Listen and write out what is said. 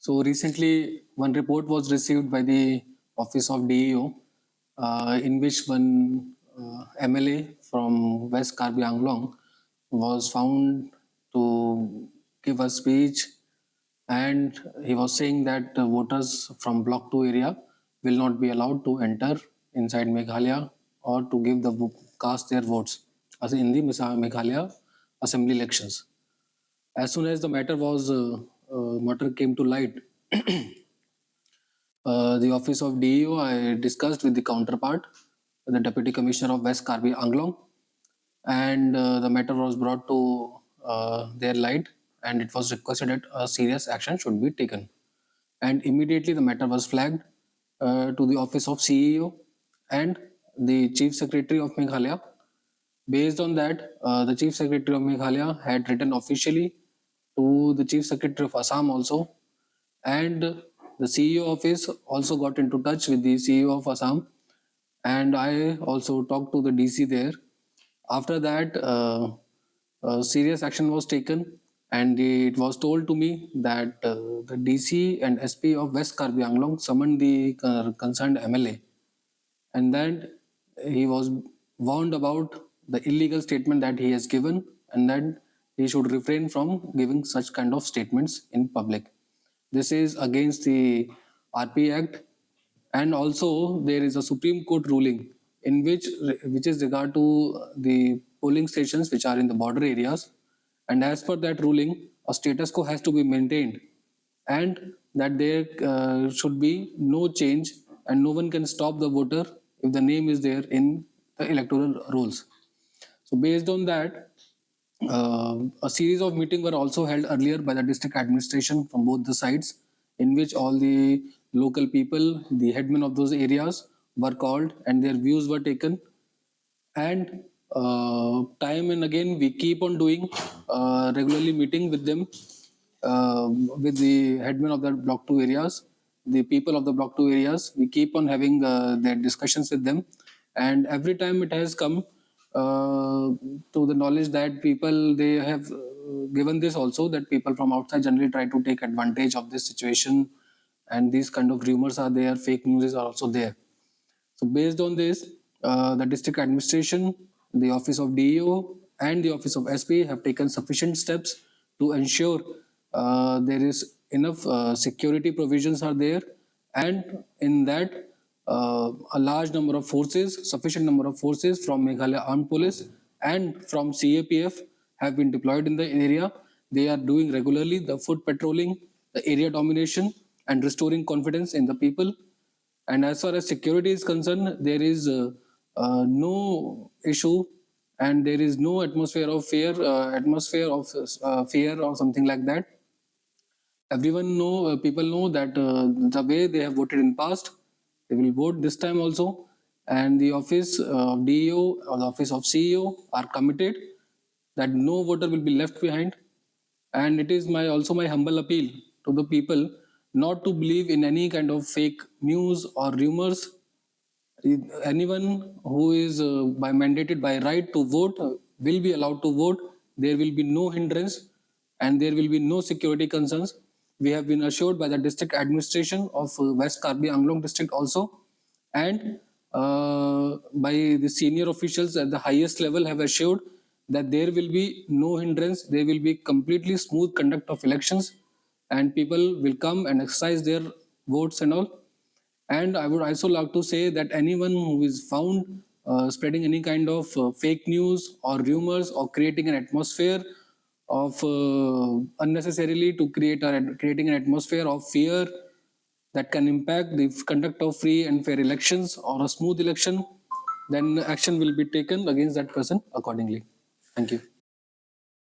So recently, one report was received by the office of DEO, in which one MLA from West Karbi Anglong was found to give a speech, and he was saying that voters from Block 2 area will not be allowed to enter inside Meghalaya or to give cast their votes as in the Meghalaya assembly elections. As soon as the matter came to light, the office of DEO, I discussed with the counterpart, the Deputy Commissioner of West Karbi Anglong, and the matter was brought to their light, and it was requested that a serious action should be taken. And immediately the matter was flagged to the office of CEO and the Chief Secretary of Meghalaya. Based on that, the Chief Secretary of Meghalaya had written officially to the Chief Secretary of Assam also, and the CEO office also got into touch with the CEO of Assam, and I also talked to the DC there. After that, serious action was taken, and it was told to me that the DC and SP of West Karbi Anglong summoned the concerned MLA, and then he was warned about the illegal statement that he has given, and that he should refrain from giving such kind of statements in public. This is against the RP Act, and also there is a Supreme Court ruling in which is regard to the polling stations which are in the border areas, and as per that ruling, a status quo has to be maintained, and that there should be no change, and no one can stop the voter if the name is there in the electoral rolls. So based on that, a series of meetings were also held earlier by the district administration from both the sides, in which all the local people, the headmen of those areas, were called and their views were taken. And time and again, we keep on doing regularly meeting with them, with the headmen of the Block 2 areas, the people of the Block 2 areas. We keep on having their discussions with them. And every time it has come to the knowledge that people, they have given this also, that people from outside generally try to take advantage of this situation, and these kind of rumors are there, fake news are also there. So based on this, the district administration, the office of DEO and the office of SP have taken sufficient steps to ensure there is enough security provisions are there, and in that a large number of forces, sufficient number of forces from Meghalaya Armed Police and from CAPF have been deployed in the area. They are doing regularly the foot patrolling, the area domination, and restoring confidence in the people. And as far as security is concerned, there is no issue, and there is no atmosphere of fear, fear or something like that. Everyone know, people know that the way they have voted in past, they will vote this time also. And the office of DEO or the office of CEO are committed that no voter will be left behind. And it is also my humble appeal to the people not to believe in any kind of fake news or rumors. Anyone who is by mandated by right to vote will be allowed to vote. There will be no hindrance, and there will be no security concerns. We have been assured by the district administration of West Karbi Anglong district also, and by the senior officials at the highest level have assured that there will be no hindrance. There will be completely smooth conduct of elections, and people will come and exercise their votes and all. And I would also like to say that anyone who is found spreading any kind of fake news or rumors or creating an atmosphere of unnecessarily to creating an atmosphere of fear that can impact the conduct of free and fair elections or a smooth election, then action will be taken against that person accordingly. Thank you.